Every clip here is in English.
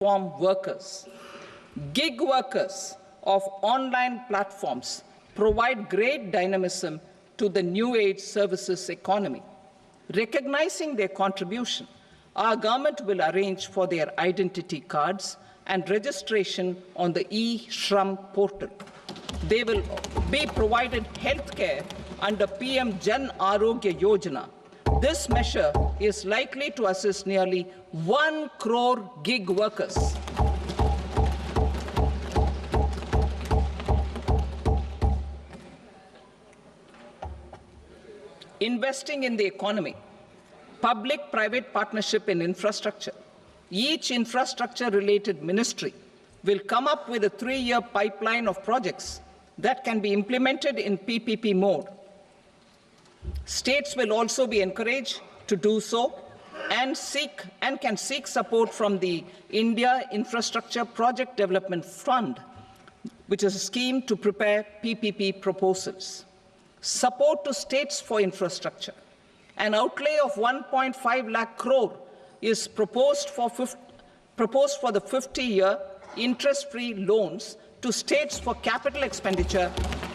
platform workers. Gig workers of online platforms provide great dynamism to the new age services economy. Recognizing their contribution, our government will arrange for their identity cards and registration on the e-Shram portal. They will be provided healthcare under PM Jan Arogya Yojana. This measure is likely to assist nearly 1 crore gig workers. Investing in the economy, public-private partnership in infrastructure. Each infrastructure-related ministry will come up with a 3-year pipeline of projects that can be implemented in PPP mode. States will also be encouraged to do so and can seek support from the India Infrastructure Project Development Fund, which is a scheme to prepare PPP proposals. Support to states for infrastructure. An outlay of 1.5 lakh crore is proposed for the 50-year interest-free loans to states for capital expenditure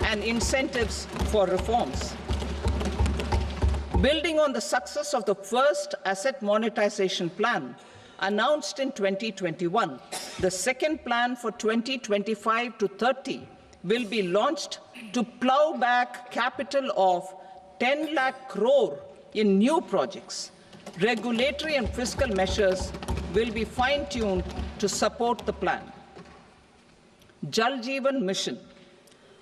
and incentives for reforms. Building on the success of the first asset monetization plan announced in 2021, the second plan for 2025 to 30 will be launched to plow back capital of 10 lakh crore in new projects. Regulatory and fiscal measures will be fine-tuned to support the plan. Jal Jeevan Mission.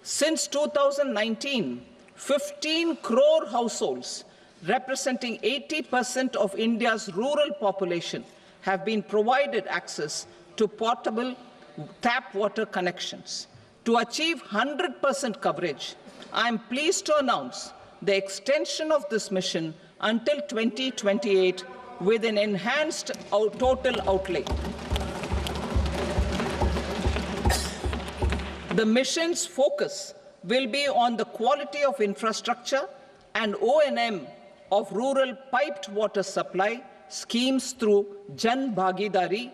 Since 2019, 15 crore households, representing 80% of India's rural population, have been provided access to portable tap water connections. To achieve 100% coverage, I am pleased to announce the extension of this mission until 2028 with an enhanced total outlay. The mission's focus will be on the quality of infrastructure and O&M of rural piped water supply schemes through Jan Bhagidari.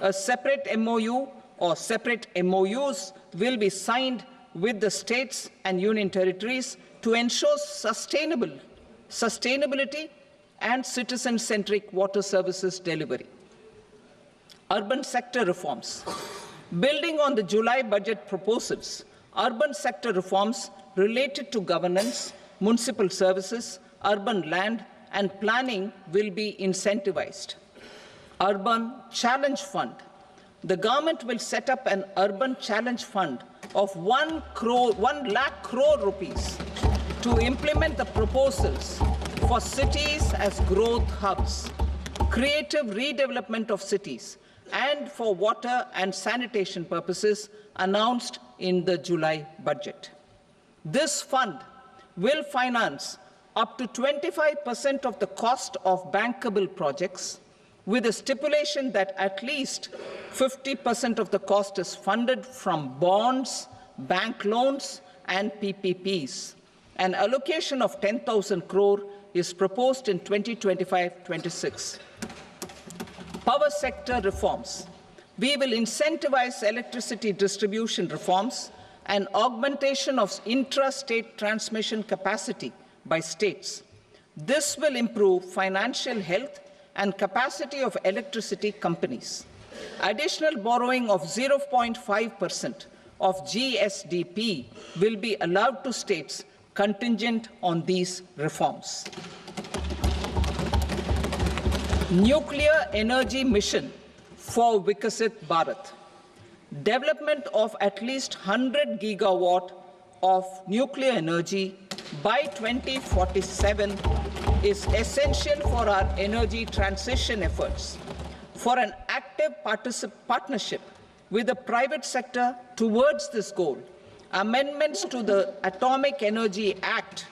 A separate MOU or separate MOUs will be signed with the states and union territories to ensure sustainability and citizen-centric water services delivery. Urban sector reforms. Building on the July budget proposals, urban sector reforms related to governance, municipal services, urban land and planning will be incentivized. Urban Challenge Fund. The government will set up an urban challenge fund of 1 lakh crore rupees to implement the proposals for cities as growth hubs, creative redevelopment of cities, and for water and sanitation purposes announced in the July budget. This fund will finance up to 25% of the cost of bankable projects, with a stipulation that at least 50% of the cost is funded from bonds, bank loans, and PPPs. An allocation of 10,000 crore is proposed in 2025-26. Power sector reforms. We will incentivize electricity distribution reforms and augmentation of intra-state transmission capacity by states. This will improve financial health and capacity of electricity companies. Additional borrowing of 0.5% of GSDP will be allowed to states contingent on these reforms. Nuclear energy mission for Vikasit Bharat. Development of at least 100 gigawatt of nuclear energy by 2047 is essential for our energy transition efforts. For an active partnership with the private sector towards this goal, amendments to the Atomic Energy Act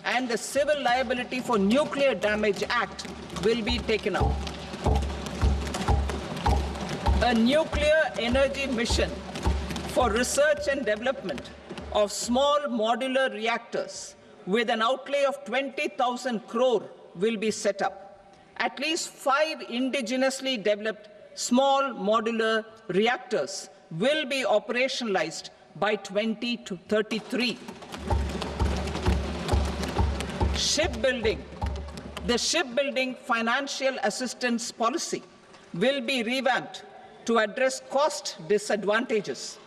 and the Civil Liability for Nuclear Damage Act will be taken up. A nuclear energy mission for research and development of small modular reactors with an outlay of 20,000 crore will be set up. At least 5 indigenously developed small modular reactors will be operationalized by 2033. Shipbuilding. The shipbuilding financial assistance policy will be revamped to address cost disadvantages.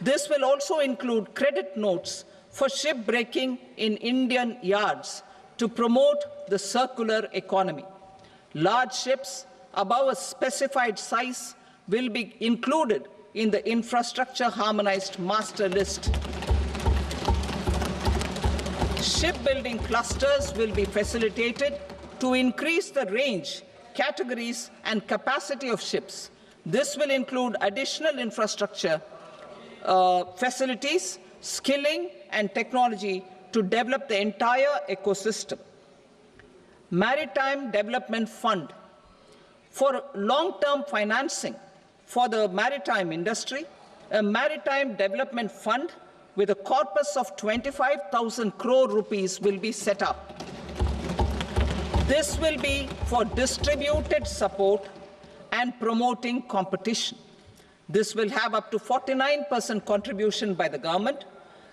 This will also include credit notes for shipbreaking in Indian yards to promote the circular economy. Large ships above a specified size will be included in the infrastructure harmonized master list. Shipbuilding clusters will be facilitated to increase the range, categories, and capacity of ships. This will include additional infrastructure, facilities, skilling, and technology to develop the entire ecosystem. Maritime Development Fund. For long-term financing for the maritime industry, a Maritime Development Fund with a corpus of 25,000 crore rupees will be set up. This will be for distributed support and promoting competition. This will have up to 49% contribution by the government,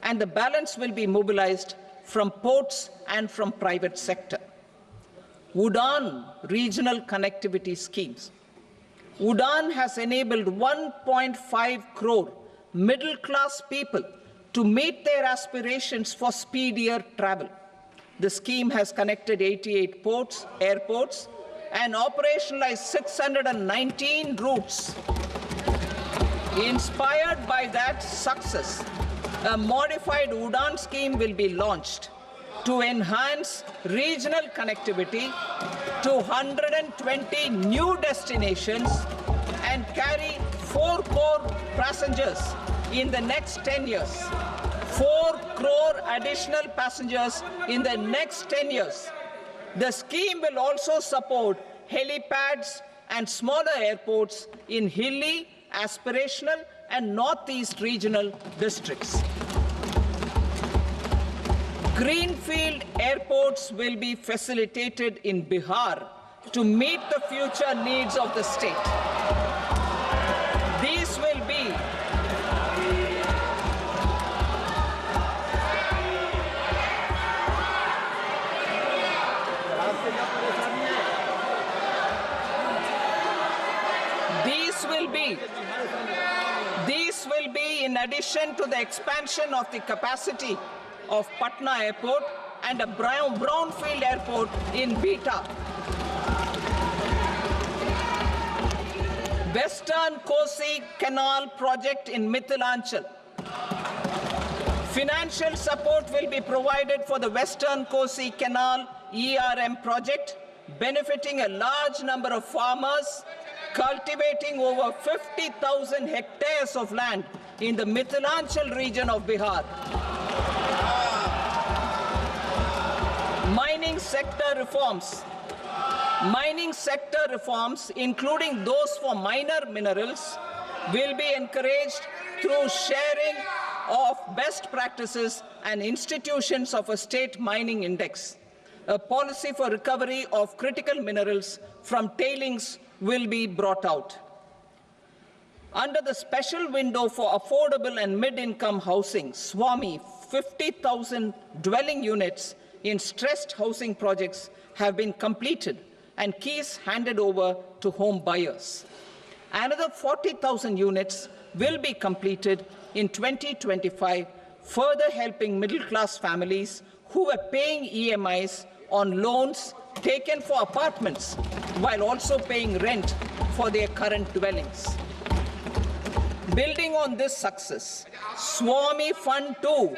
and the balance will be mobilized from ports and from private sector. UDAN regional connectivity schemes. UDAN has enabled 1.5 crore middle-class people to meet their aspirations for speedier travel. The scheme has connected 88 airports, and operationalized 619 routes. Inspired by that success, a modified UDAN scheme will be launched to enhance regional connectivity to 120 new destinations and carry 4 crore passengers in the next 10 years. 4 crore additional passengers in the next 10 years. The scheme will also support helipads and smaller airports in hilly, aspirational, and northeast regional districts. Greenfield airports will be facilitated in Bihar to meet the future needs of the state. These will be in addition to the expansion of the capacity of Patna Airport and a brownfield airport in Beta. Western Kosi Canal project in Mithilanchal. Financial support will be provided for the Western Kosi Canal ERM project, benefiting a large number of farmers cultivating over 50,000 hectares of land in the Mithilanchal region of Bihar. Mining sector reforms. Mining sector reforms, including those for minor minerals, will be encouraged through sharing of best practices and institutions of a state mining index. A policy for recovery of critical minerals from tailings will be brought out. Under the special window for affordable and mid-income housing, SWAMI, 50,000 dwelling units in stressed housing projects have been completed and keys handed over to home buyers. Another 40,000 units will be completed in 2025, further helping middle-class families who are paying EMIs on loans taken for apartments while also paying rent for their current dwellings. Building on this success, SWAMI Fund 2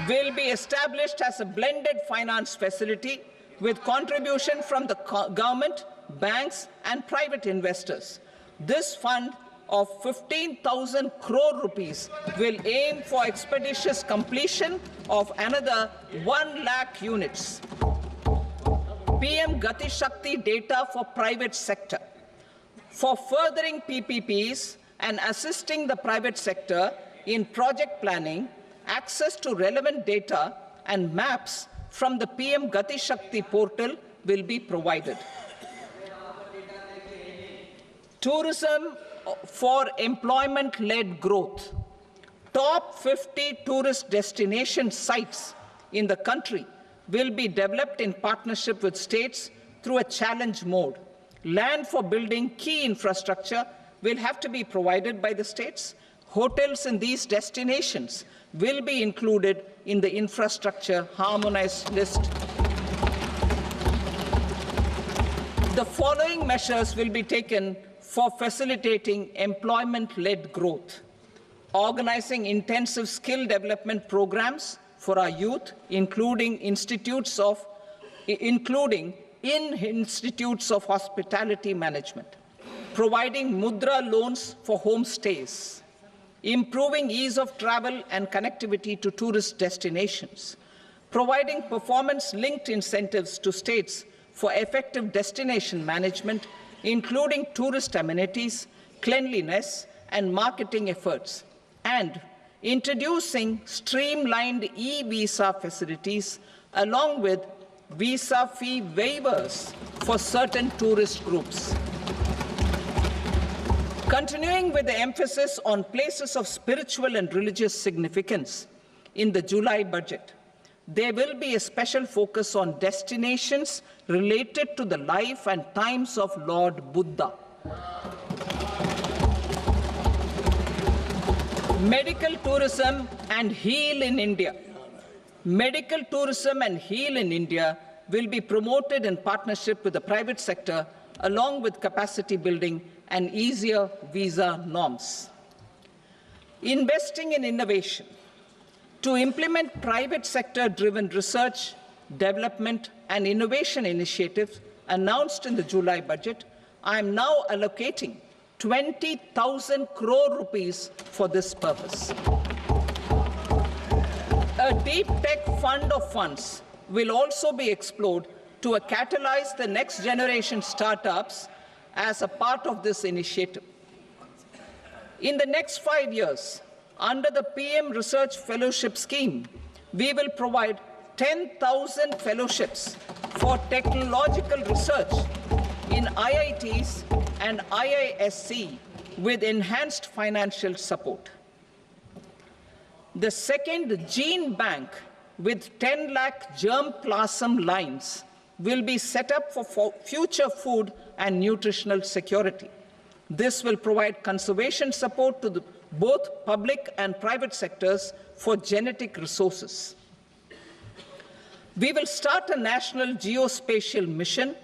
will be established as a blended finance facility with contribution from the government, banks, and private investors. This fund of 15,000 crore rupees will aim for expeditious completion of another 1 lakh units. PM Gati Shakti data for private sector. For furthering PPPs and assisting the private sector in project planning, access to relevant data and maps from the PM Gati Shakti portal will be provided. Tourism for employment-led growth. Top 50 tourist destination sites in the country will be developed in partnership with states through a challenge mode. Land for building key infrastructure will have to be provided by the states. Hotels in these destinations will be included in the infrastructure harmonized list. The following measures will be taken for facilitating employment-led growth: organizing intensive skill development programs for our youth, including in institutes of hospitality management, providing mudra loans for homestays, improving ease of travel and connectivity to tourist destinations, providing performance-linked incentives to states for effective destination management, including tourist amenities, cleanliness, and marketing efforts, and introducing streamlined e-visa facilities along with visa fee waivers for certain tourist groups. Continuing with the emphasis on places of spiritual and religious significance, in the July budget, there will be a special focus on destinations related to the life and times of Lord Buddha. Medical tourism and heal in India. Medical tourism and heal in India will be promoted in partnership with the private sector, along with capacity building and easier visa norms. Investing in innovation. To implement private sector-driven research, development, and innovation initiatives announced in the July budget, I am now allocating 20,000 crore rupees for this purpose. A deep tech fund of funds will also be explored to catalyze the next generation startups as a part of this initiative. In the next 5 years, under the PM Research Fellowship Scheme, we will provide 10,000 fellowships for technological research in IITs and IISc with enhanced financial support. The second gene bank with 10 lakh germplasm lines will be set up for future food and nutritional security. This will provide conservation support to both public and private sectors for genetic resources. We will start a national geospatial mission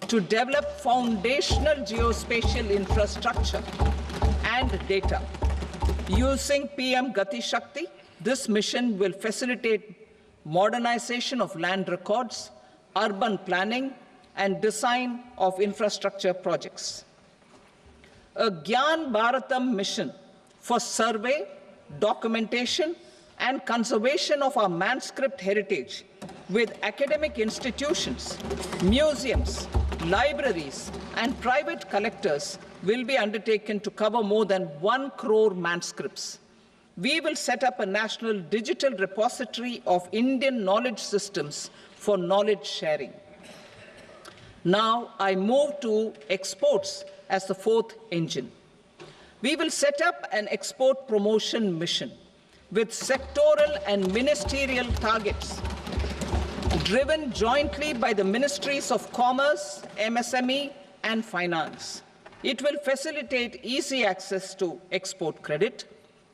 to develop foundational geospatial infrastructure and data. Using PM Gati Shakti, this mission will facilitate modernization of land records, urban planning, and design of infrastructure projects. A Gyan Bharatam mission for survey, documentation, and conservation of our manuscript heritage with academic institutions, museums, libraries, and private collectors will be undertaken to cover more than 1 crore manuscripts. We will set up a national digital repository of Indian knowledge systems for knowledge sharing. Now I move to exports as the fourth engine. We will set up an export promotion mission with sectoral and ministerial targets driven jointly by the Ministries of Commerce, MSME, and Finance. It will facilitate easy access to export credit,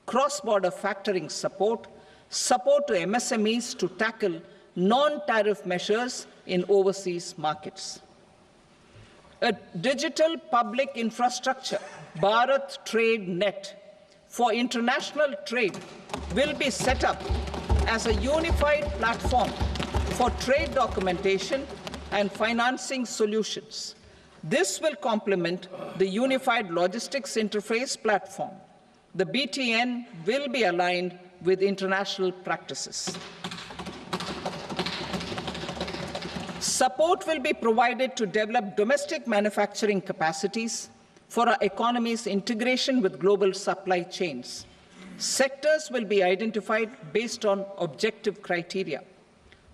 cross-border factoring support, support to MSMEs to tackle non-tariff measures in overseas markets. A digital public infrastructure, Bharat Trade Net, for international trade will be set up as a unified platform for trade documentation and financing solutions. This will complement the Unified Logistics Interface platform. The BTN will be aligned with international practices. Support will be provided to develop domestic manufacturing capacities for our economy's integration with global supply chains. Sectors will be identified based on objective criteria.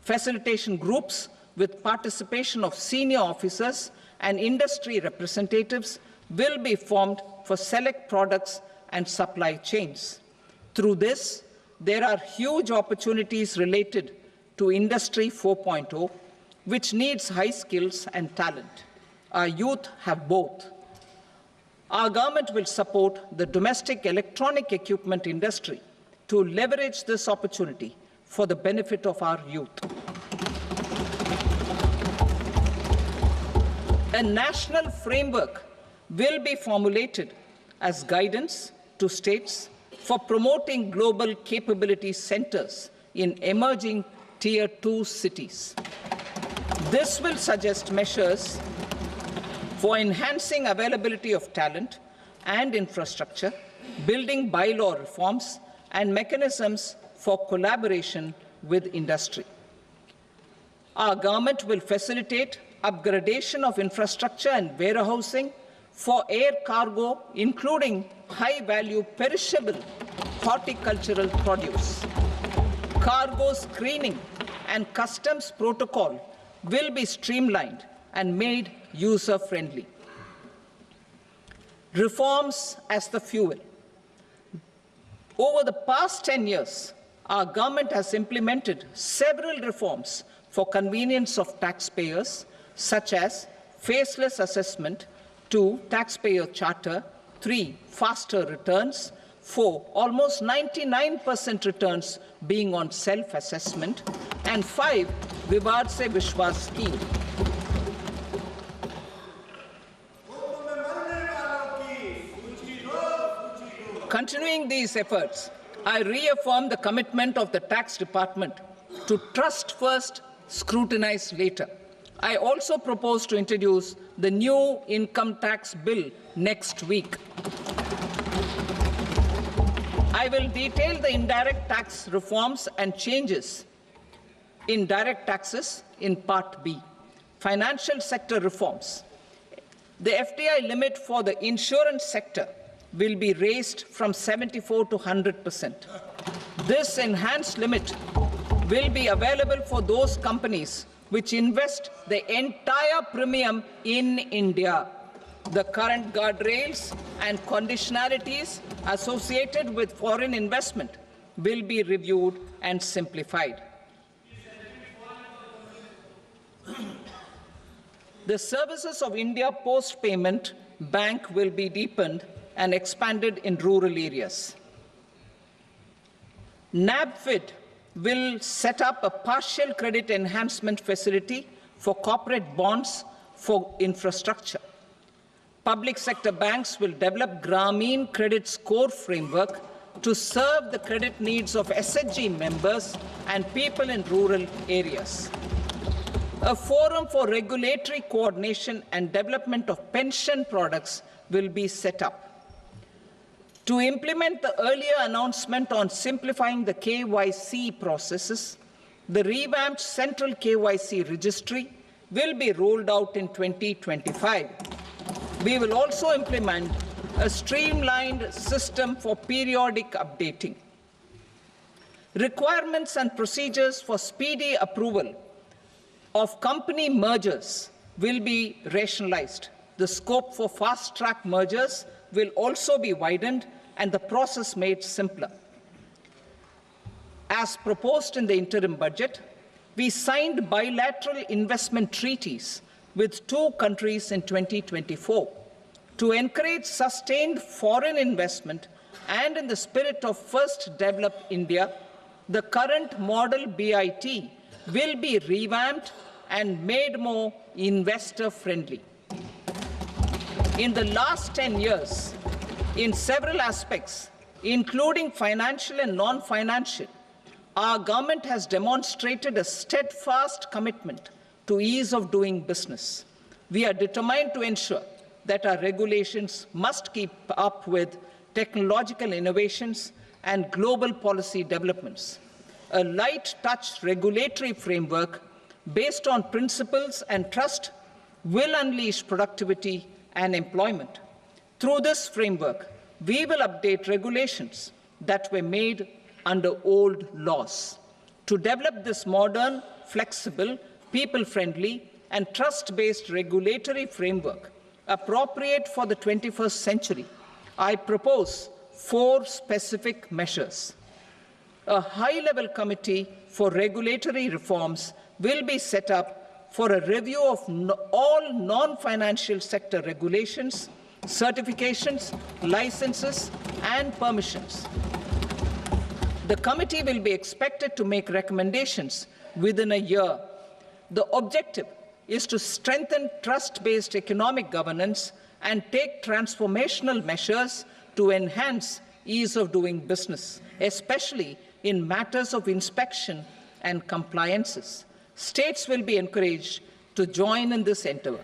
Facilitation groups with participation of senior officers and industry representatives will be formed for select products and supply chains. Through this, there are huge opportunities related to Industry 4.0, which needs high skills and talent. Our youth have both. Our government will support the domestic electronic equipment industry to leverage this opportunity for the benefit of our youth. A national framework will be formulated as guidance to states for promoting global capability centers in emerging Tier 2 cities. This will suggest measures for enhancing availability of talent and infrastructure, building bylaw reforms, and mechanisms for collaboration with industry. Our government will facilitate upgradation of infrastructure and warehousing for air cargo, including high-value perishable horticultural produce. Cargo screening and customs protocol will be streamlined and made user-friendly. Reforms as the fuel. Over the past 10 years, our government has implemented several reforms for convenience of taxpayers, such as faceless assessment, 2, taxpayer charter, 3, faster returns, 4, almost 99% returns being on self-assessment, and 5, Vivad Se Vishwas scheme. Continuing these efforts, I reaffirm the commitment of the Tax Department to trust first, scrutinize later. I also propose to introduce the new income tax bill next week. I will detail the indirect tax reforms and changes in direct taxes in Part B. Financial sector reforms. The FDI limit for the insurance sector will be raised from 74 to 100%. This enhanced limit will be available for those companies which invest the entire premium in India. The current guardrails and conditionalities associated with foreign investment will be reviewed and simplified. The services of India Post Payment Bank will be deepened and expanded in rural areas. NABFID will set up a partial credit enhancement facility for corporate bonds for infrastructure. Public sector banks will develop Grameen Credit Score framework to serve the credit needs of SHG members and people in rural areas. A forum for regulatory coordination and development of pension products will be set up. To implement the earlier announcement on simplifying the KYC processes, the revamped Central KYC Registry will be rolled out in 2025. We will also implement a streamlined system for periodic updating. Requirements and procedures for speedy approval of company mergers will be rationalized. The scope for fast-track mergers will also be widened and the process made simpler. As proposed in the interim budget, we signed bilateral investment treaties with 2 countries in 2024 to encourage sustained foreign investment, and in the spirit of First Develop India, the current model BIT will be revamped and made more investor-friendly. In the last 10 years, in several aspects, including financial and non-financial, our government has demonstrated a steadfast commitment to ease of doing business. We are determined to ensure that our regulations must keep up with technological innovations and global policy developments. A light-touch regulatory framework based on principles and trust will unleash productivity and employment. Through this framework, we will update regulations that were made under old laws. To develop this modern, flexible, people-friendly, and trust-based regulatory framework, appropriate for the 21st century, I propose 4 specific measures. A high-level committee for regulatory reforms will be set up for a review of all non-financial sector regulations, certifications, licenses, and permissions. The committee will be expected to make recommendations within a year. The objective is to strengthen trust-based economic governance and take transformational measures to enhance ease of doing business, especially in matters of inspection and compliances. States will be encouraged to join in this endeavor.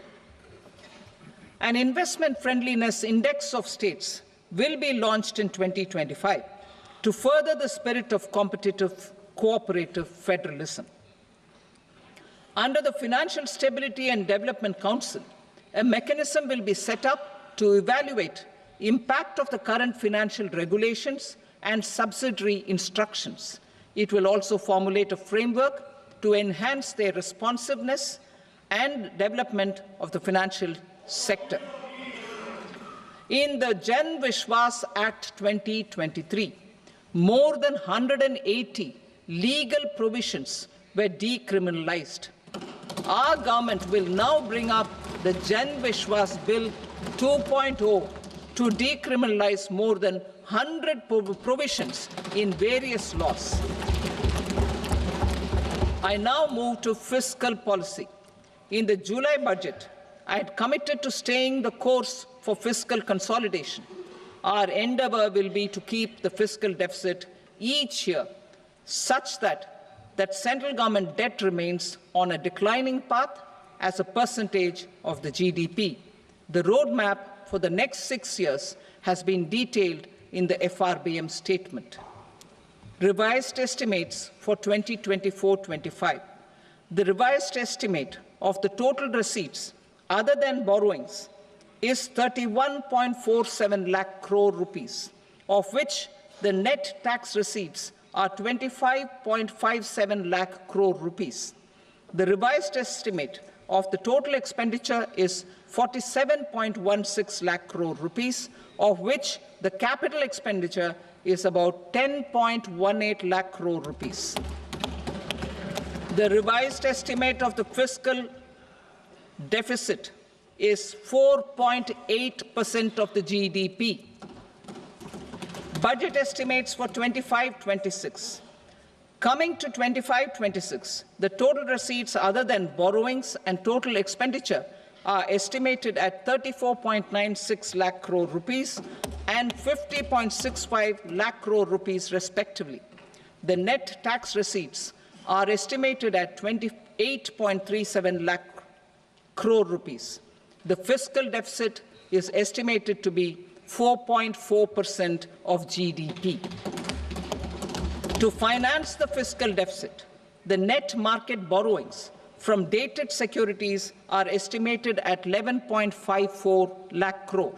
An investment friendliness index of states will be launched in 2025 to further the spirit of competitive, cooperative federalism. Under the Financial Stability and Development Council, a mechanism will be set up to evaluate impact of the current financial regulations and subsidiary instructions. It will also formulate a framework to enhance their responsiveness and development of the financial sector. In the Jan Vishwas Act 2023, more than 180 legal provisions were decriminalized. Our government will now bring up the Jan Vishwas Bill 2.0 to decriminalize more than 100 provisions in various laws. I now move to fiscal policy. In the July budget, I had committed to staying the course for fiscal consolidation. Our endeavor will be to keep the fiscal deficit each year such that central government debt remains on a declining path as a percentage of the GDP. The roadmap for the next 6 years has been detailed in the FRBM statement. Revised estimates for 2024-25. The revised estimate of the total receipts other than borrowings is 31.47 lakh crore rupees, of which the net tax receipts are 25.57 lakh crore rupees. The revised estimate of the total expenditure is 47.16 lakh crore rupees, of which the capital expenditure is about 10.18 lakh crore rupees. The revised estimate of the fiscal deficit is 4.8% of the GDP. Budget estimates for 25-26. Coming to 25-26, the total receipts other than borrowings and total expenditure are estimated at 34.96 lakh crore rupees and 50.65 lakh crore rupees respectively. The net tax receipts are estimated at 28.37 lakh crore rupees. The fiscal deficit is estimated to be 4.4% of GDP. To finance the fiscal deficit, the net market borrowings from dated securities are estimated at 11.54 lakh crore.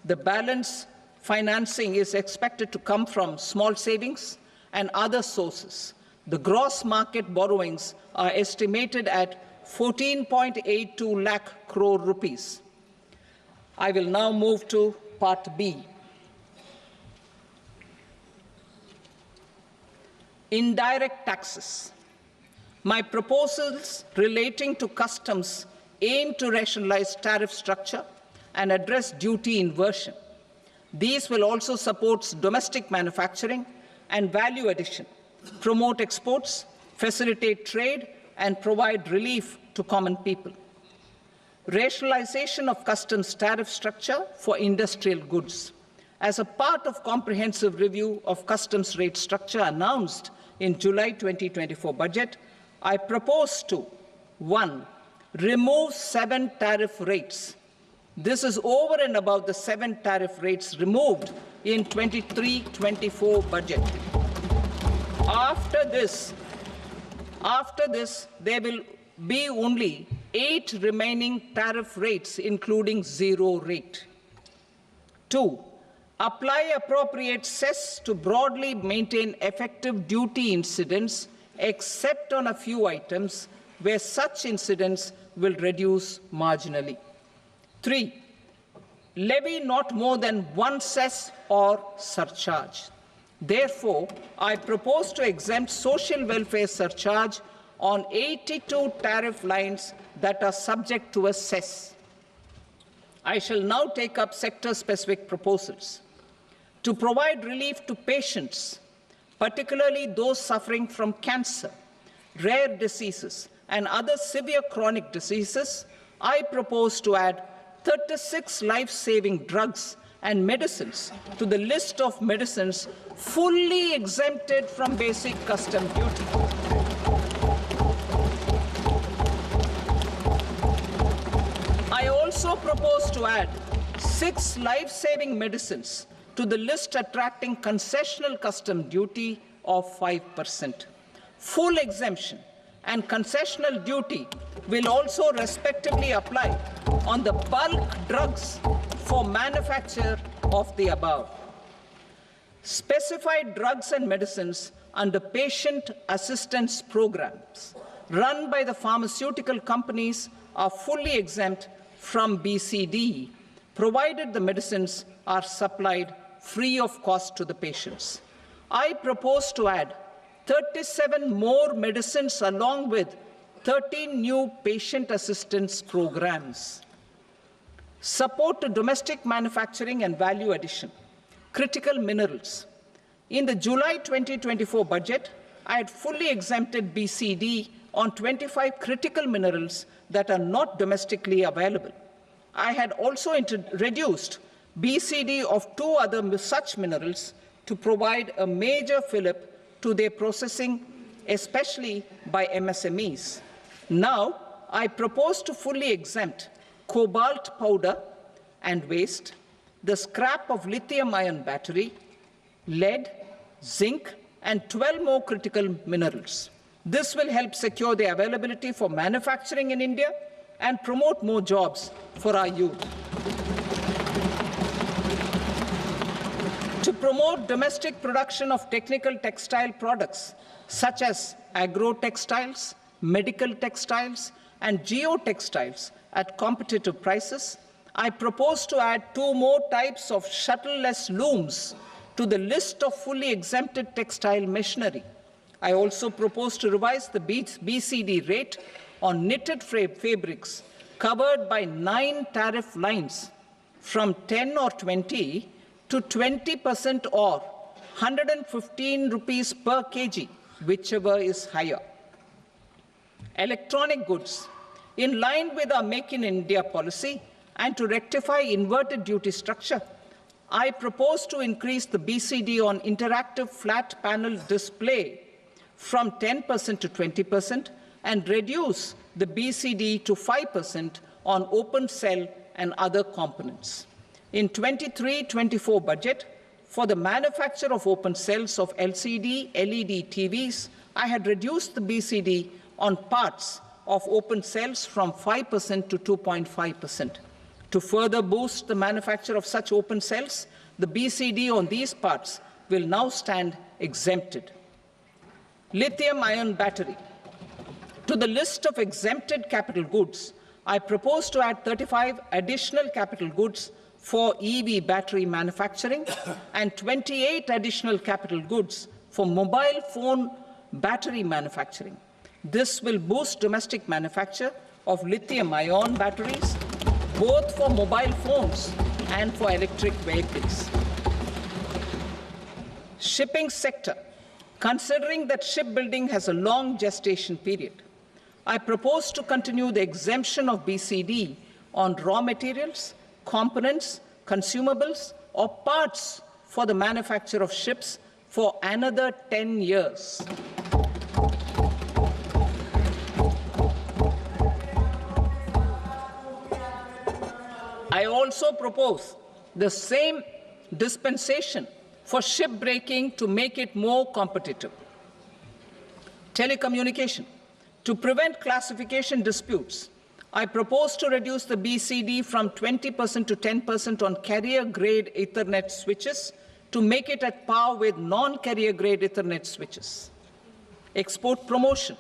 The balance financing is expected to come from small savings and other sources. The gross market borrowings are estimated at 14.82 lakh crore rupees. I will now move to Part B. Indirect taxes. My proposals relating to customs aim to rationalize tariff structure and address duty inversion. These will also support domestic manufacturing and value addition, promote exports, facilitate trade, and provide relief to common people. Rationalization of customs tariff structure for industrial goods. As a part of comprehensive review of customs rate structure announced in July 2024 budget, I propose to 1. Remove 7 tariff rates. This is over and above the 7 tariff rates removed in 23-24 budget. After this, there will be only 8 remaining tariff rates, including 0 rate. 2. Apply appropriate cess to broadly maintain effective duty incidence, except on a few items where such incidence will reduce marginally. 3. levy not more than one cess or surcharge. Therefore, I propose to exempt social welfare surcharge on 82 tariff lines that are subject to a cess. I shall now take up sector-specific proposals. To provide relief to patients, particularly those suffering from cancer, rare diseases, and other severe chronic diseases, I propose to add 36 life-saving drugs and medicines to the list of medicines fully exempted from basic custom duty. I also propose to add 6 life-saving medicines to the list attracting concessional custom duty of 5%. Full exemption and concessional duty will also respectively apply on the bulk drugs for manufacture of the above. Specified drugs and medicines under patient assistance programs run by the pharmaceutical companies are fully exempt from BCD, provided the medicines are supplied free of cost to the patients. I propose to add 37 more medicines along with 13 new patient assistance programs. Support to domestic manufacturing and value addition. Critical minerals. In the July 2024 budget, I had fully exempted BCD on 25 critical minerals that are not domestically available. I had also reduced BCD of 2 other such minerals to provide a major fillip to their processing, especially by MSMEs. Now, I propose to fully exempt cobalt powder and waste, the scrap of lithium-ion battery, lead, zinc, and 12 more critical minerals. This will help secure their availability for manufacturing in India and promote more jobs for our youth. To promote domestic production of technical textile products such as agro-textiles, medical textiles, and geotextiles at competitive prices, I propose to add 2 more types of shuttle-less looms to the list of fully exempted textile machinery. I also propose to revise the BCD rate on knitted fabrics covered by 9 tariff lines from 10 or 20 to 20% or 115 rupees per kg, whichever is higher. Electronic goods. In line with our Make in India policy and to rectify inverted duty structure, I propose to increase the BCD on interactive flat panel display from 10% to 20% and reduce the BCD to 5% on open cell and other components. In 23-24 budget, for the manufacture of open cells of LCD, LED TVs, I had reduced the BCD on parts of open cells from 5% to 2.5%. To further boost the manufacture of such open cells, the BCD on these parts will now stand exempted. Lithium-ion battery. To the list of exempted capital goods, I propose to add 35 additional capital goods for EV battery manufacturing and 28 additional capital goods for mobile phone battery manufacturing. This will boost domestic manufacture of lithium-ion batteries, both for mobile phones and for electric vehicles. Shipping sector. Considering that shipbuilding has a long gestation period, I propose to continue the exemption of BCD on raw materials, components, consumables, or parts for the manufacture of ships for another 10 years. I also propose the same dispensation for shipbreaking to make it more competitive. Telecommunication. To prevent classification disputes, I propose to reduce the BCD from 20% to 10% on carrier-grade Ethernet switches to make it at par with non-carrier-grade Ethernet switches. Export promotion.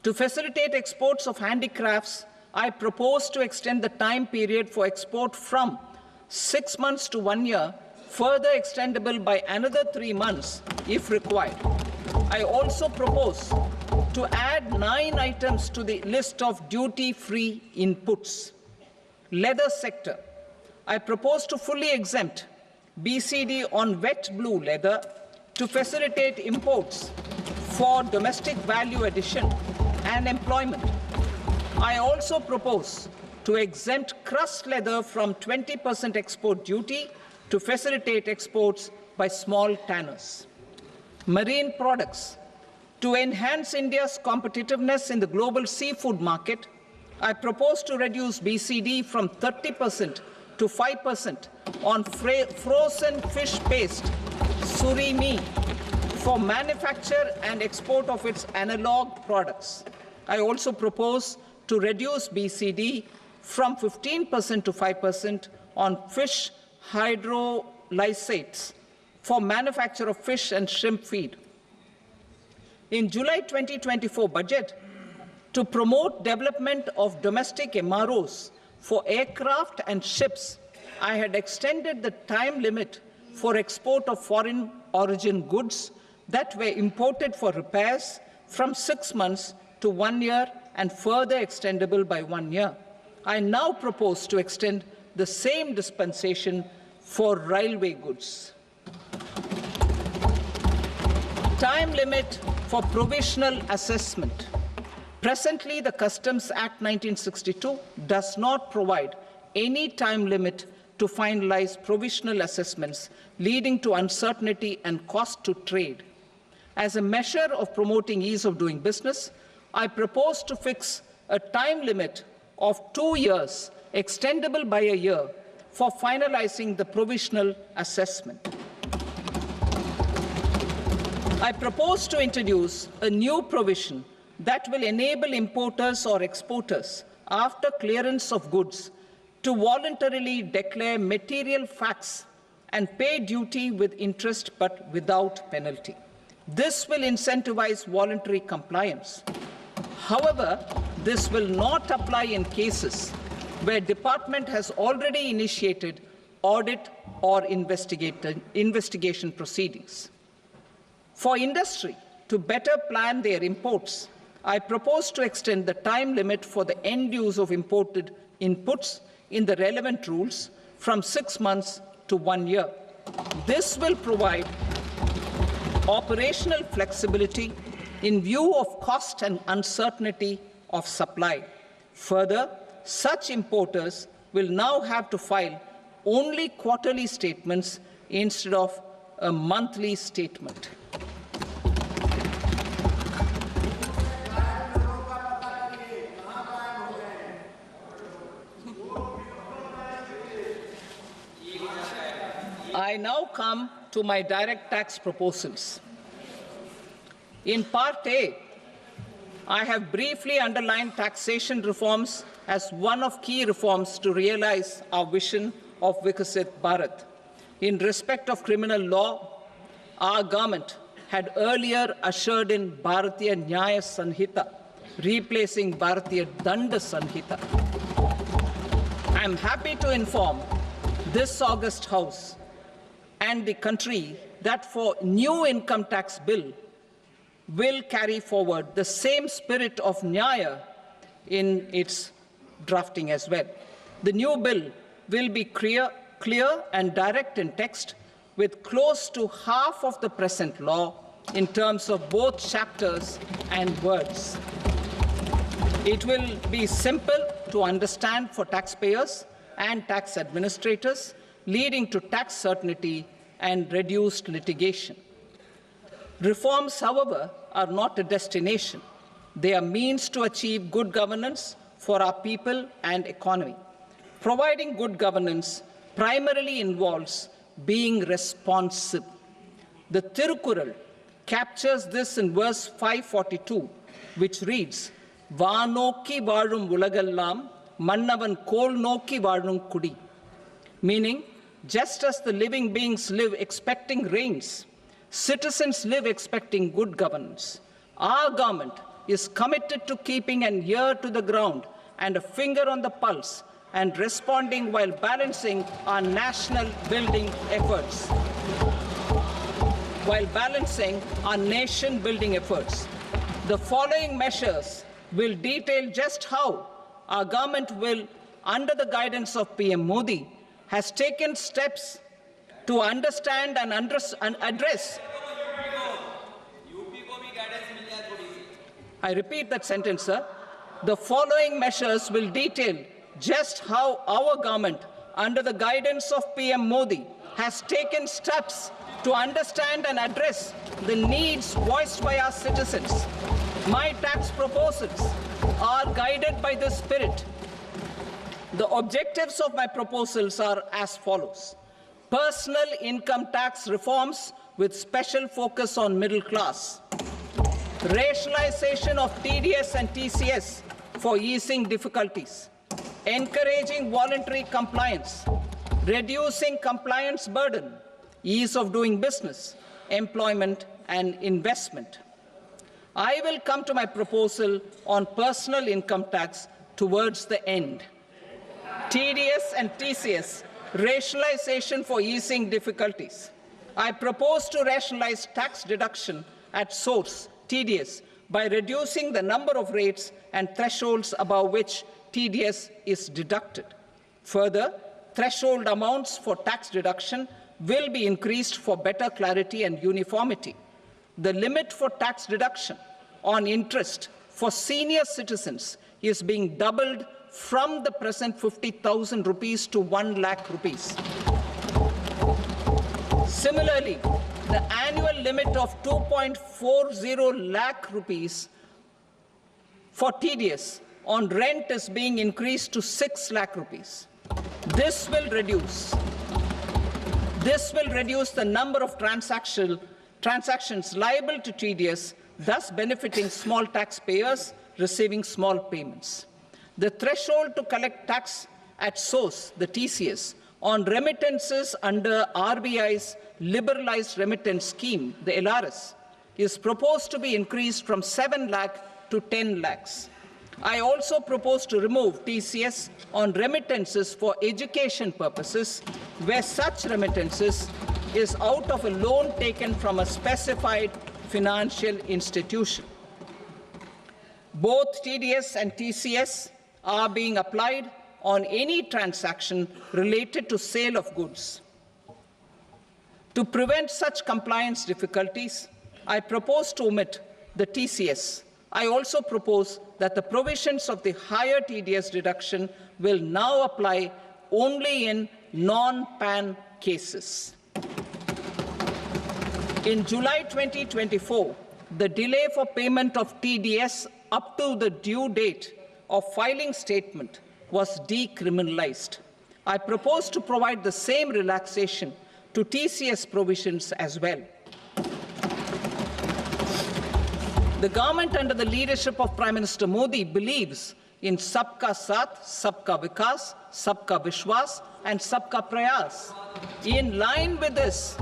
To facilitate exports of handicrafts, I propose to extend the time period for export from 6 months to 1 year, further extendable by another 3 months if required. I also propose to add 9 items to the list of duty-free inputs. Leather sector. I propose to fully exempt BCD on wet blue leather to facilitate imports for domestic value addition and employment. I also propose to exempt crust leather from 20% export duty to facilitate exports by small tanners. Marine products. To enhance India's competitiveness in the global seafood market, I propose to reduce BCD from 30% to 5% on frozen fish paste, surimi, for manufacture and export of its analog products. I also propose to reduce BCD from 15% to 5% on fish hydrolysates for manufacture of fish and shrimp feed. In July 2024 budget, to promote development of domestic MROs for aircraft and ships, I had extended the time limit for export of foreign origin goods that were imported for repairs from 6 months to 1 year and further extendable by 1 year. I now propose to extend the same dispensation for railway goods. Time limit for provisional assessment. Presently, the Customs Act 1962 does not provide any time limit to finalize provisional assessments, leading to uncertainty and cost to trade. As a measure of promoting ease of doing business, I propose to fix a time limit of 2 years, extendable by a year, for finalizing the provisional assessment. I propose to introduce a new provision that will enable importers or exporters, after clearance of goods, to voluntarily declare material facts and pay duty with interest but without penalty. This will incentivize voluntary compliance. However, this will not apply in cases where department has already initiated audit or investigation proceedings. For industry to better plan their imports, I propose to extend the time limit for the end use of imported inputs in the relevant rules from 6 months to 1 year. This will provide operational flexibility in view of cost and uncertainty of supply. Further, such importers will now have to file only quarterly statements instead of a monthly statement. I now come to my direct tax proposals. In Part A, I have briefly underlined taxation reforms as one of key reforms to realize our vision of Vikasit Bharat. In respect of criminal law, our government had earlier ushered in Bharatiya Nyaya Sanhita, replacing Bharatiya Danda Sanhita. I am happy to inform this august House and the country that for new income tax bill will carry forward the same spirit of Nyaya in its drafting as well. The new bill will be clear and direct in text, with close to half of the present law in terms of both chapters and words. It will be simple to understand for taxpayers and tax administrators, leading to tax certainty and reduced litigation. Reforms, however, are not a destination. They are means to achieve good governance for our people and economy. Providing good governance primarily involves being responsive. The Tirukural captures this in verse 542, which reads, "Vaanokki vaazhum ulagallam, mannavan kol nokki vaazhum kudi," meaning, just as the living beings live expecting rains, citizens live expecting good governance. Our government is committed to keeping an ear to the ground and a finger on the pulse and responding while balancing our national building efforts. The following measures will detail just how our government will, under the guidance of PM Modi, has taken steps to understand and address. I repeat that sentence, sir. The following measures will detail just how our government, under the guidance of PM Modi, has taken steps to understand and address the needs voiced by our citizens. My tax proposals are guided by this spirit. The objectives of my proposals are as follows. Personal income tax reforms with special focus on middle class. Rationalization of TDS and TCS for easing difficulties. Encouraging voluntary compliance. Reducing compliance burden. Ease of doing business, employment and investment. I will come to my proposal on personal income tax towards the end. TDS and TCS, rationalization for easing difficulties. I propose to rationalize tax deduction at source, TDS, by reducing the number of rates and thresholds above which TDS is deducted. Further, threshold amounts for tax deduction will be increased for better clarity and uniformity. The limit for tax deduction on interest for senior citizens is being doubled from the present 50,000 rupees to 1 lakh rupees. Similarly, the annual limit of 2.40 lakh rupees for TDS on rent is being increased to 6 lakh rupees. This will reduce the number of transactions liable to TDS, thus benefiting small taxpayers receiving small payments. The threshold to collect tax at source, the TCS, on remittances under RBI's liberalized remittance scheme, the LRS, is proposed to be increased from 7 lakh to 10 lakhs. I also propose to remove TCS on remittances for education purposes, where such remittances is out of a loan taken from a specified financial institution. Both TDS and TCS are being applied on any transaction related to sale of goods. To prevent such compliance difficulties, I propose to omit the TCS. I also propose that the provisions of the higher TDS deduction will now apply only in non-PAN cases. In July 2024, the delay for payment of TDS up to the due date of filing statement was decriminalized. I propose to provide the same relaxation to TCS provisions as well. The government under the leadership of Prime Minister Modi believes in Sabka Saath, Sabka Vikas, Sabka Vishwas and Sabka Prayas. In line with this,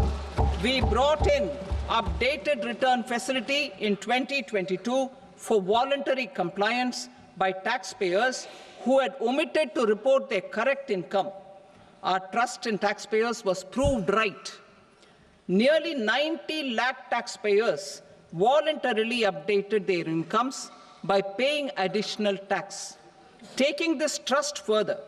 we brought in updated return facility in 2022 for voluntary compliance by taxpayers who had omitted to report their correct income. Our trust in taxpayers was proved right. Nearly 90 lakh taxpayers voluntarily updated their incomes by paying additional tax. Taking this trust further,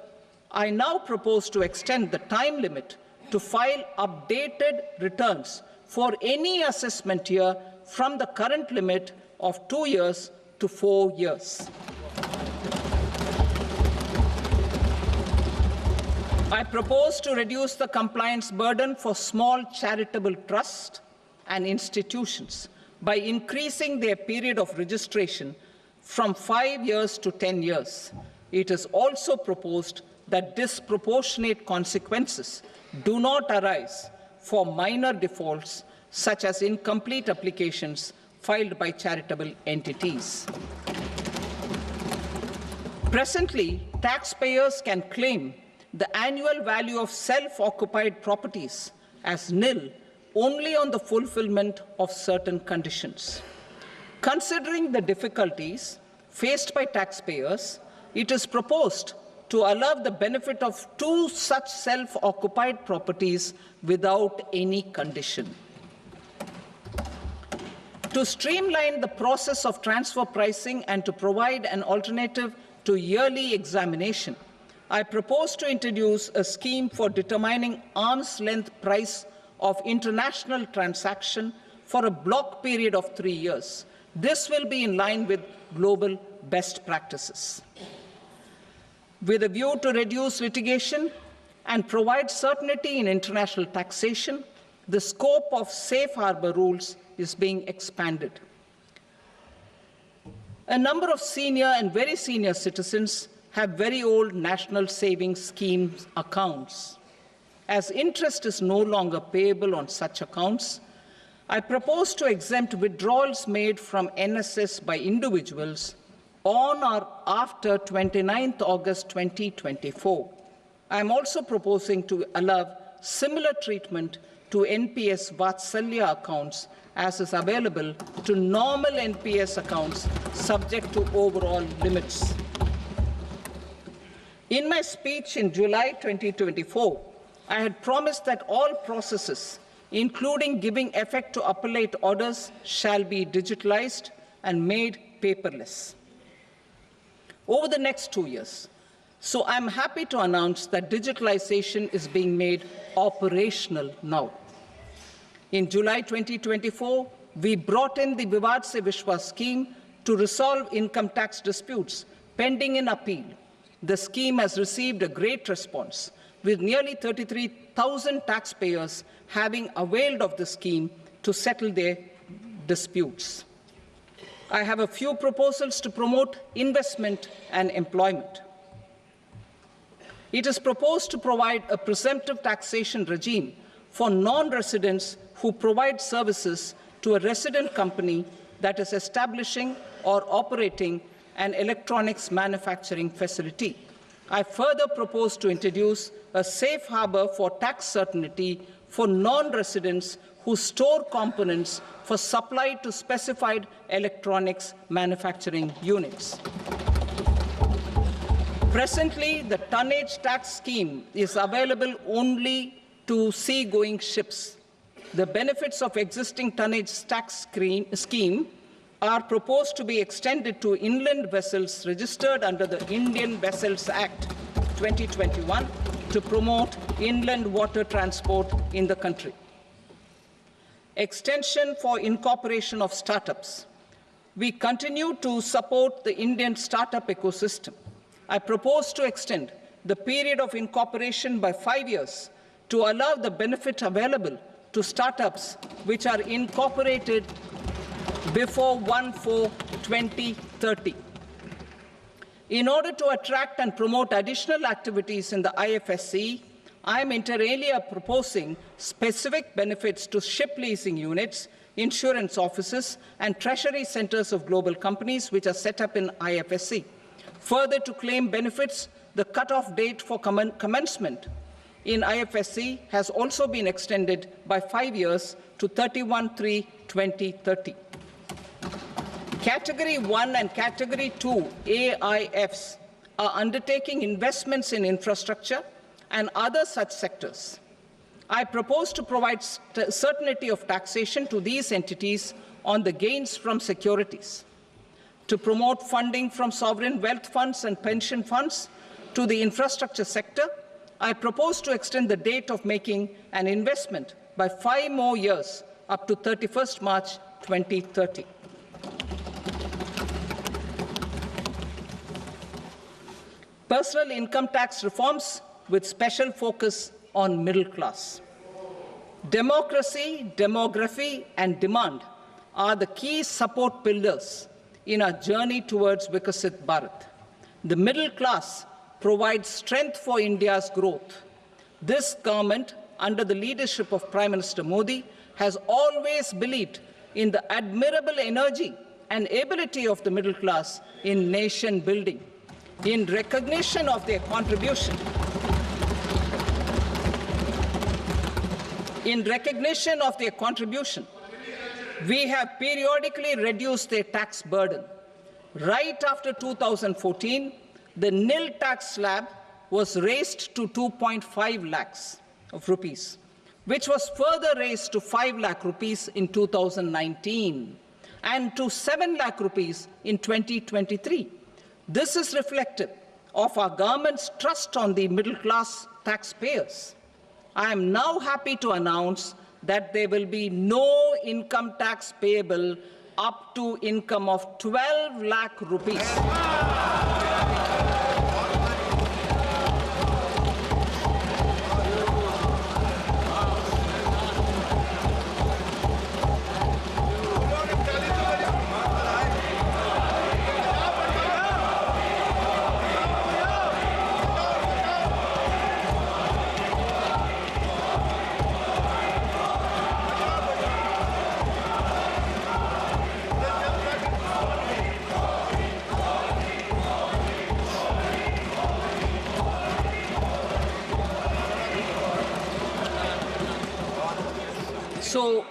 I now propose to extend the time limit to file updated returns for any assessment year from the current limit of 2 years to 4 years. I propose to reduce the compliance burden for small charitable trusts and institutions by increasing their period of registration from 5 years to 10 years. It is also proposed that disproportionate consequences do not arise for minor defaults, such as incomplete applications filed by charitable entities. Presently, taxpayers can claim the annual value of self-occupied properties as nil only on the fulfillment of certain conditions. Considering the difficulties faced by taxpayers, it is proposed to allow the benefit of 2 such self-occupied properties without any condition. To streamline the process of transfer pricing and to provide an alternative to yearly examination, I propose to introduce a scheme for determining arm's-length price of international transaction for a block period of 3 years. This will be in line with global best practices. With a view to reduce litigation and provide certainty in international taxation, the scope of safe harbor rules is being expanded. A number of senior and very senior citizens have very old national savings scheme accounts. As interest is no longer payable on such accounts, I propose to exempt withdrawals made from NSS by individuals on or after 29th August 2024. I am also proposing to allow similar treatment to NPS Vatsalya accounts as is available to normal NPS accounts subject to overall limits. In my speech in July 2024, I had promised that all processes, including giving effect to appellate orders, shall be digitalized and made paperless over the next 2 years. So I'm happy to announce that digitalization is being made operational now. In July 2024, we brought in the Vivad Se Vishwas scheme to resolve income tax disputes pending in appeal. The scheme has received a great response, with nearly 33,000 taxpayers having availed of the scheme to settle their disputes. I have a few proposals to promote investment and employment. It is proposed to provide a presumptive taxation regime for non-residents who provide services to a resident company that is establishing or operating an electronics manufacturing facility. I further propose to introduce a safe harbor for tax certainty for non-residents who store components for supply to specified electronics manufacturing units. Presently, the tonnage tax scheme is available only to sea-going ships. The benefits of existing tonnage tax scheme are proposed to be extended to inland vessels registered under the Indian Vessels Act 2021 to promote inland water transport in the country. Extension for incorporation of startups. We continue to support the Indian startup ecosystem. I propose to extend the period of incorporation by 5 years to allow the benefit available to startups which are incorporated before 1/4/2030. In order to attract and promote additional activities in the IFSC, I am inter alia proposing specific benefits to ship leasing units, insurance offices, and treasury centers of global companies which are set up in IFSC. Further, to claim benefits, the cut-off date for commencement in IFSC has also been extended by 5 years to 31/3/2030. Category 1 and Category 2 AIFs are undertaking investments in infrastructure and other such sectors. I propose to provide certainty of taxation to these entities on the gains from securities, to promote funding from sovereign wealth funds and pension funds to the infrastructure sector. I propose to extend the date of making an investment by 5 more years up to 31st March 2030. Personal income tax reforms with special focus on middle class. Democracy, demography, and demand are the key support pillars in our journey towards Vikasit Bharat. The middle class provides strength for India's growth. This government, under the leadership of Prime Minister Modi, has always believed in the admirable energy and ability of the middle class in nation building. In recognition of their contribution, we have periodically reduced their tax burden. Right after 2014, the nil tax slab was raised to 2.5 lakhs of rupees, which was further raised to 5 lakh rupees in 2019 and to 7 lakh rupees in 2023. This is reflective of our government's trust on the middle-class taxpayers. I am now happy to announce that there will be no income tax payable up to income of 12 lakh rupees. So,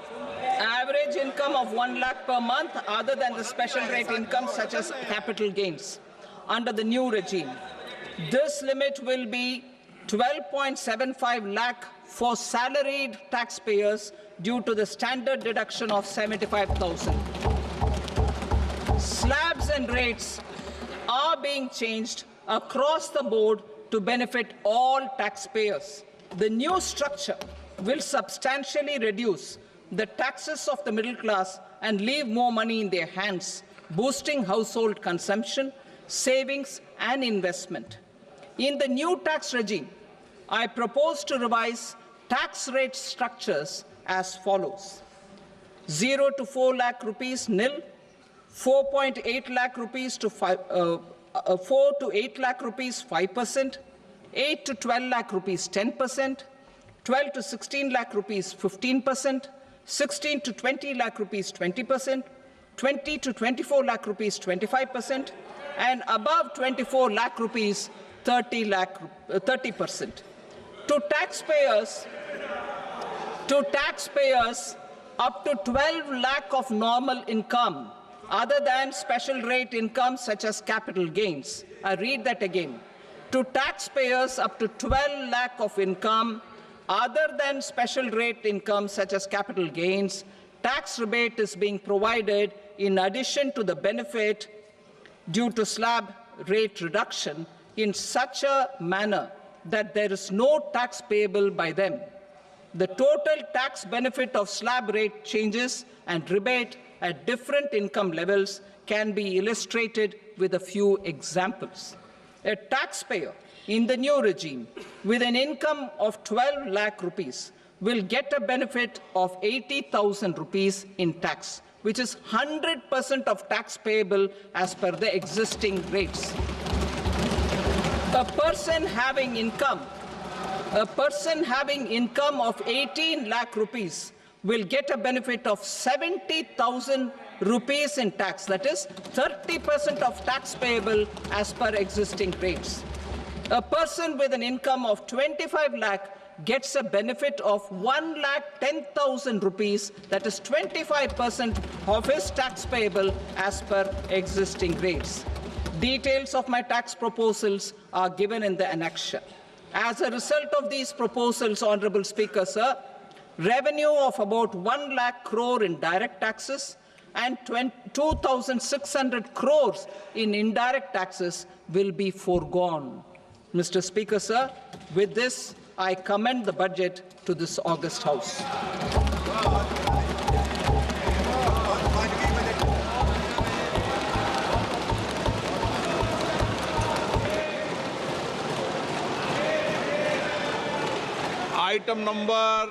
average income of 1 lakh per month other than the special rate income such as capital gains under the new regime. This limit will be 12.75 lakh for salaried taxpayers due to the standard deduction of 75,000. Slabs and rates are being changed across the board to benefit all taxpayers. The new structure will substantially reduce the taxes of the middle class and leave more money in their hands, boosting household consumption, savings, and investment. In the new tax regime, I propose to revise tax rate structures as follows: 0 to 4 lakh rupees nil, 4.8 lakh rupees to 4 to 8 lakh rupees 5%, 8 to 12 lakh rupees 10%, 12 to 16 lakh rupees 15%, 16 to 20 lakh rupees 20%, 20 to 24 lakh rupees 25%, and above 24 lakh rupees 30%. To taxpayers up to 12 lakh of normal income other than special rate income such as capital gains. I read that again. To taxpayers up to 12 lakh of income other than special rate income such as capital gains, tax rebate is being provided in addition to the benefit due to slab rate reduction in such a manner that there is no tax payable by them. The total tax benefit of slab rate changes and rebate at different income levels can be illustrated with a few examples. A taxpayer in the new regime with an income of 12 lakh rupees will get a benefit of 80,000 rupees in tax, which is 100% of tax payable as per the existing rates. A person having income of 18 lakh rupees will get a benefit of 70,000 rupees in tax, that is 30% of tax payable as per existing rates. A person with an income of 25 lakh gets a benefit of 1,10,000 rupees, that is 25% of his tax payable as per existing rates. Details of my tax proposals are given in the annexure. As a result of these proposals, Honourable Speaker, sir, revenue of about 1 lakh crore in direct taxes and 2,600 crores in indirect taxes will be foregone. Mr. Speaker, sir, with this, I commend the budget to this august House. Item number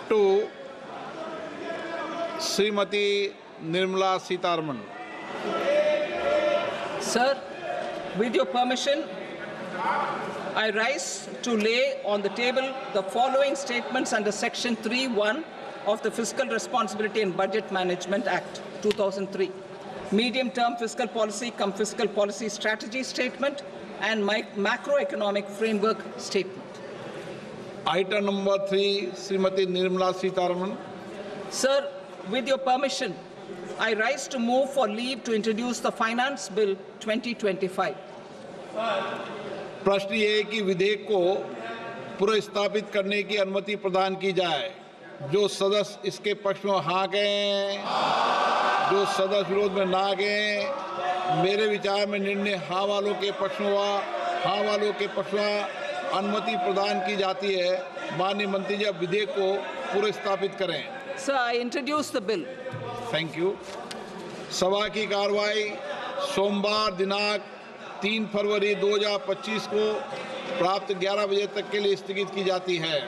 2, Srimati Nirmala Sitharaman. Sir, with your permission, I rise to lay on the table the following statements under Section 3(1) of the Fiscal Responsibility and Budget Management Act, 2003. Medium-term fiscal policy cum fiscal policy strategy statement and macroeconomic framework statement. Item number 3, Srimati Nirmala Sitharaman. Sir, with your permission, I rise to move for leave to introduce the Finance Bill 2025. प्रश्न ये है कि विधेयक को पुनर्स्थापित करने की अनुमति प्रदान की जाए। जो सदस्य इसके पक्ष में हाँ कहें, जो सदस्य विरोध में ना कहें। मेरे विचार में निर्णय हाँ वालों के पक्ष में हुआ। हाँ वालों के पक्ष में अनुमति प्रदान की जाती है। माननीय मंत्री जी, अब विधेयक को पुनर्स्थापित करें। Sir, I introduce the bill. Thank you. सभा की कार्रवाई सोमवार दिनांक 3 फरवरी 2025 को प्राप्त 11 बजे तक के लिए स्थगित की जाती है।